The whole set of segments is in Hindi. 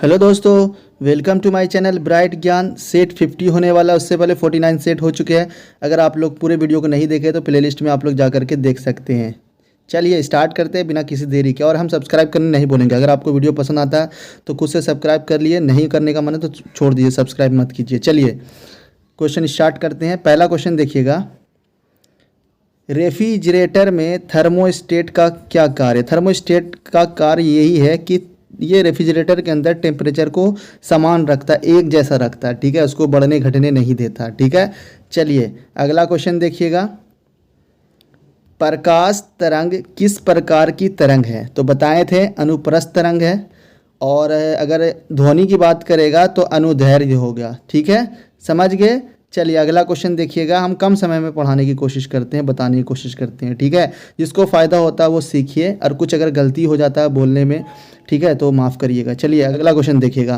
हेलो दोस्तों, welcome to my channel bright Gyan. Set 50 होने वाला, उससे पहले 49 सेट हो चुके हैं। अगर आप लोग पूरे वीडियो को नहीं देखे तो प्लेलिस्ट में आप लोग जा करके देख सकते हैं। चलिए स्टार्ट करते हैं बिना किसी देरी के। और हम सब्सक्राइब करने नहीं बोलेंगे। अगर आपको वीडियो पसंद आता है तो खुद से सब्सक्राइब कर लिए, नहीं करने का मन है तो छोड़ दीजिए, सब्सक्राइब मत कीजिए। चलिए क्वेश्चन स्टार्ट करते हैं। पहला क्वेश्चन देखिएगा, रेफ्रिजरेटर में थर्मोस्टेट का क्या कार्य? थर्मोस्टेट का कार्य यही है कि ये रेफ्रिजरेटर के अंदर टेम्परेचर को समान रखता है, एक जैसा रखता है, ठीक है, उसको बढ़ने घटने नहीं देता, ठीक है। चलिए अगला क्वेश्चन देखिएगा, प्रकाश तरंग किस प्रकार की तरंग है? तो बताए थे अनुप्रस्थ तरंग है, और अगर ध्वनि की बात करेगा तो अनुदैर्घ्य हो गया, ठीक है, समझ गए। चलिए अगला क्वेश्चन देखिएगा। हम कम समय में पढ़ाने की कोशिश करते हैं, बताने की कोशिश करते हैं, ठीक है। जिसको फ़ायदा होता है वो सीखिए, और कुछ अगर गलती हो जाता है बोलने में, ठीक है, तो माफ़ करिएगा। चलिए अगला क्वेश्चन देखिएगा,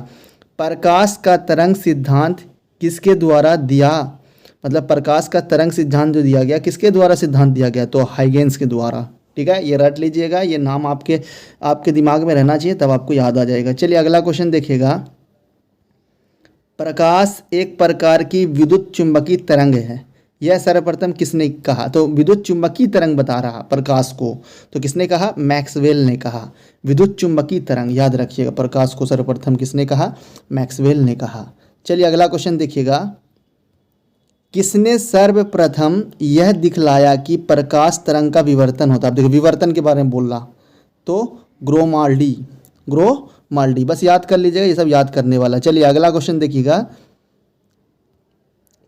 प्रकाश का तरंग सिद्धांत किसके द्वारा दिया? मतलब प्रकाश का तरंग सिद्धांत जो दिया गया, किसके द्वारा सिद्धांत दिया गया? तो हाइगेंस के द्वारा, ठीक है। ये रट लीजिएगा, ये नाम आपके दिमाग में रहना चाहिए, तब आपको याद आ जाएगा। चलिए अगला क्वेश्चन देखिएगा, प्रकाश एक प्रकार की विद्युत चुंबकीय तरंग है, यह सर्वप्रथम किसने कहा? तो विद्युत चुंबकीय तरंग बता रहा प्रकाश को, तो किसने कहा? मैक्सवेल ने कहा। विद्युत चुंबकीय तरंग याद रखिएगा, प्रकाश को सर्वप्रथम किसने कहा? मैक्सवेल ने कहा। चलिए अगला क्वेश्चन देखिएगा, किसने सर्वप्रथम यह दिखलाया कि प्रकाश तरंग का विवर्तन होता है? देखो विवर्तन के बारे में बोल रहा, तो ग्रोमाल्डी, बस याद कर लीजिएगा, ये सब याद करने वाला। चलिए अगला क्वेश्चन देखिएगा,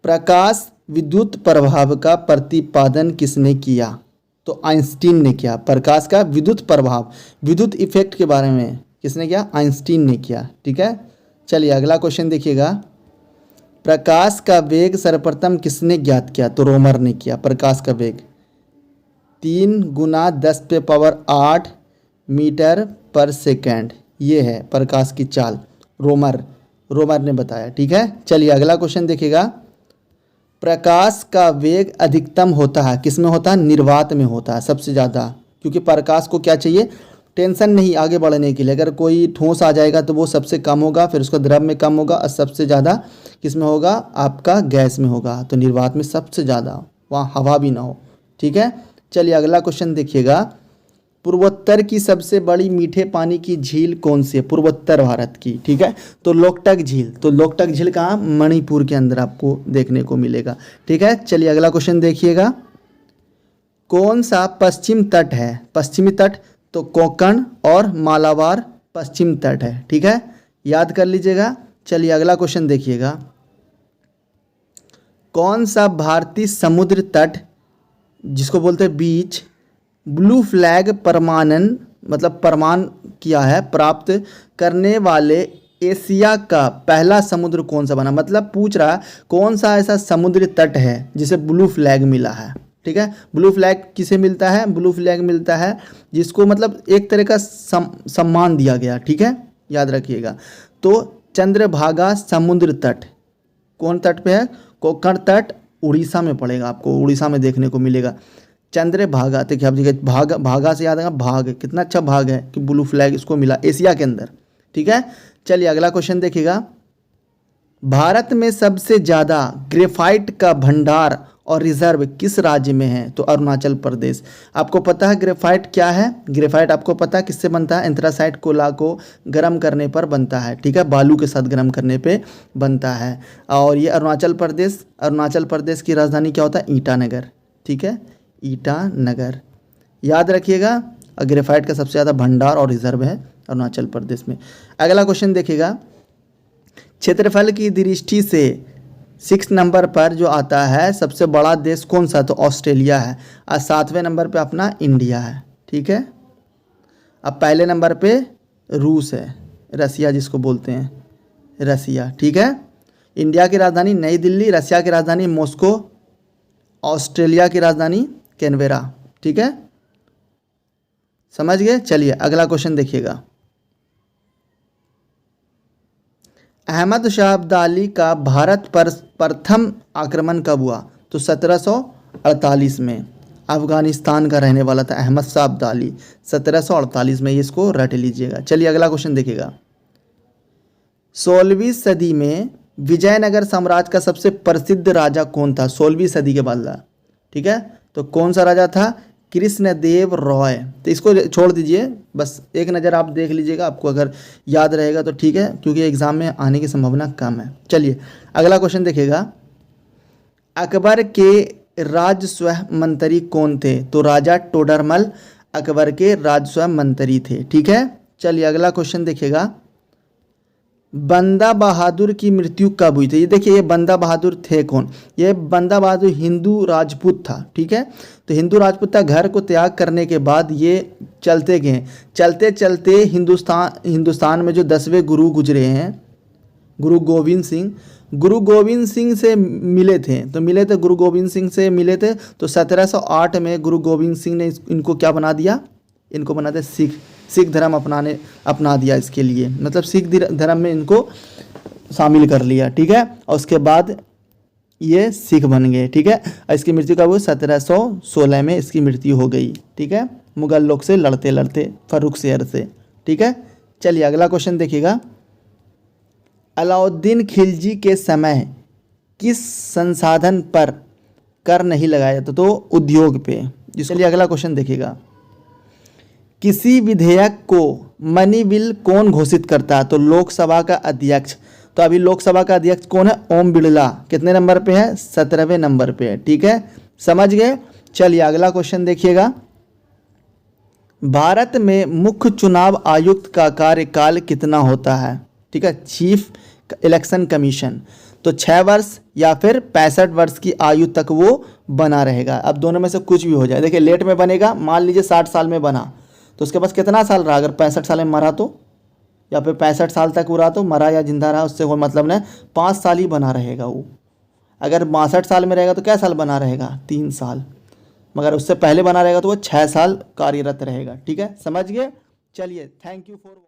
प्रकाश विद्युत प्रभाव का प्रतिपादन किसने किया? तो आइंस्टीन ने किया। प्रकाश का विद्युत प्रभाव, विद्युत इफेक्ट के बारे में किसने किया? आइंस्टीन ने किया, ठीक है। चलिए अगला क्वेश्चन देखिएगा, प्रकाश का वेग सर्वप्रथम किसने ज्ञात किया? तो रोमर ने किया। प्रकाश का वेग 3 × 10⁸ मीटर पर सेकेंड, ये है प्रकाश की चाल, रोमर ने बताया, ठीक है। चलिए अगला क्वेश्चन देखिएगा, प्रकाश का वेग अधिकतम होता है किस में होता है? निर्वात में होता है सबसे ज़्यादा, क्योंकि प्रकाश को क्या चाहिए? टेंशन नहीं आगे बढ़ने के लिए। अगर कोई ठोस आ जाएगा तो वो सबसे कम होगा, फिर उसका द्रव में कम होगा, और सबसे ज़्यादा किस में होगा? आपका गैस में होगा। तो निर्वात में सबसे ज़्यादा, वहाँ हवा भी ना हो, ठीक है। चलिए अगला क्वेश्चन देखिएगा, पूर्वोत्तर की सबसे बड़ी मीठे पानी की झील कौन सी है? पूर्वोत्तर भारत की, ठीक है, तो लोकटक झील। तो लोकटक झील कहाँ? मणिपुर के अंदर आपको देखने को मिलेगा, ठीक है। चलिए अगला क्वेश्चन देखिएगा, कौन सा पश्चिम तट है? पश्चिमी तट तो कोंकण और मालाबार पश्चिम तट है, ठीक है, याद कर लीजिएगा। चलिए अगला क्वेश्चन देखिएगा, कौन सा भारतीय समुद्र तट, जिसको बोलते हैं बीच, ब्लू फ्लैग प्रमाणन मतलब प्रमाण किया है, प्राप्त करने वाले एशिया का पहला समुद्र कौन सा बना? मतलब पूछ रहा है कौन सा ऐसा समुद्री तट है जिसे ब्लू फ्लैग मिला है, ठीक है। ब्लू फ्लैग किसे मिलता है? ब्लू फ्लैग मिलता है जिसको मतलब एक तरह का सम्मान दिया गया, ठीक है, याद रखिएगा। तो चंद्रभागा समुद्र तट कौन तट पे है? कोंकण तट, उड़ीसा में पड़ेगा, आपको उड़ीसा में देखने को मिलेगा। चंद्रभागा, देखिए आप देखिए, भागा से याद आएगा, भाग, कितना अच्छा भाग है कि ब्लू फ्लैग इसको मिला एशिया के अंदर, ठीक है। चलिए अगला क्वेश्चन देखिएगा, भारत में सबसे ज़्यादा ग्रेफाइट का भंडार और रिजर्व किस राज्य में है? तो अरुणाचल प्रदेश। आपको पता है ग्रेफाइट क्या है? ग्रेफाइट आपको पता है किससे बनता है? एंथ्रासाइट कोला को गर्म करने पर बनता है, ठीक है, बालू के साथ गर्म करने पे बनता है। और ये अरुणाचल प्रदेश की राजधानी क्या होता है? ईटानगर, ठीक है, ईटानगर, याद रखिएगा। ग्रेफाइट का सबसे ज़्यादा भंडार और रिजर्व है अरुणाचल प्रदेश में। अगला क्वेश्चन देखिएगा, क्षेत्रफल की दृष्टि से 6 नंबर पर जो आता है सबसे बड़ा देश कौन सा? तो ऑस्ट्रेलिया है। और 7वें नंबर पे अपना इंडिया है, ठीक है। अब पहले नंबर पे रूस है, रसिया जिसको बोलते हैं, रसिया, ठीक है। इंडिया की राजधानी नई दिल्ली, रसिया की राजधानी मॉस्को, ऑस्ट्रेलिया की राजधानी कैनबेरा, ठीक है, समझ गए। चलिए अगला क्वेश्चन देखिएगा, अहमद शाह अब्दाली का भारत पर प्रथम आक्रमण कब हुआ? तो 1748 में। अफगानिस्तान का रहने वाला था अहमद शाह अब्दाली, 1748 में, इसको रट लीजिएगा। चलिए अगला क्वेश्चन देखिएगा, 16वीं सदी में विजयनगर साम्राज्य का सबसे प्रसिद्ध राजा कौन था? 16वीं सदी के बाद, ठीक है। तो कौन सा राजा था? कृष्णदेव रॉय। तो इसको छोड़ दीजिए, बस एक नज़र आप देख लीजिएगा, आपको अगर याद रहेगा तो ठीक है, क्योंकि एग्जाम में आने की संभावना कम है। चलिए अगला क्वेश्चन देखिएगा। अकबर के राजस्व मंत्री कौन थे? तो राजा टोडरमल अकबर के राजस्व मंत्री थे, ठीक है। चलिए अगला क्वेश्चन देखिएगा। बंदा बहादुर की मृत्यु कब हुई थी? ये देखिए, ये बंदा बहादुर थे कौन? ये बंदा बहादुर हिंदू राजपूत था, ठीक है। तो हिंदू राजपूत का घर को त्याग करने के बाद ये चलते गए, चलते चलते हिंदुस्तान में जो 10वें गुरु गुजरे हैं, गुरु गोविंद सिंह से मिले थे। गुरु गोविंद सिंह से मिले थे। तो 1708 में गुरु गोविंद सिंह ने इनको क्या बना दिया? इनको बना दिया सिख धर्म अपना दिया इसके लिए, मतलब सिख धर्म में इनको शामिल कर लिया, ठीक है। और उसके बाद ये सिख बन गए, ठीक है। और इसकी मृत्यु कब हुई? 1716 में इसकी मृत्यु हो गई, ठीक है, मुगल लोग से लड़ते लड़ते, फर्रुख शेर से, ठीक है। चलिए अगला क्वेश्चन देखिएगा। अलाउद्दीन खिलजी के समय किस संसाधन पर कर नहीं लगाया जाता? तो उद्योग पे। चलिए अगला क्वेश्चन देखिएगा। किसी विधेयक को मनी बिल कौन घोषित करता है? तो लोकसभा का अध्यक्ष। तो अभी लोकसभा का अध्यक्ष कौन है? ओम बिरला। कितने नंबर पे है? 17वें नंबर पे है, ठीक है, समझ गए। चलिए अगला क्वेश्चन देखिएगा। भारत में मुख्य चुनाव आयुक्त का कार्यकाल कितना होता है? ठीक है, चीफ इलेक्शन कमीशन। तो 6 वर्ष या फिर 65 वर्ष की आयु तक वो बना रहेगा। अब दोनों में से कुछ भी हो जाए। देखिए लेट में बनेगा, मान लीजिए 60 साल में बना, तो उसके पास कितना साल रहा? अगर 65 साल में मरा तो, या फिर 65 साल तक वो रहा तो, मरा या जिंदा रहा उससे कोई मतलब नहीं, 5 साल ही बना रहेगा वो। अगर 62 साल में रहेगा तो क्या साल बना रहेगा? 3 साल। मगर उससे पहले बना रहेगा तो वो 6 साल कार्यरत रहेगा, ठीक है, समझ गए। चलिए थैंक यू फॉर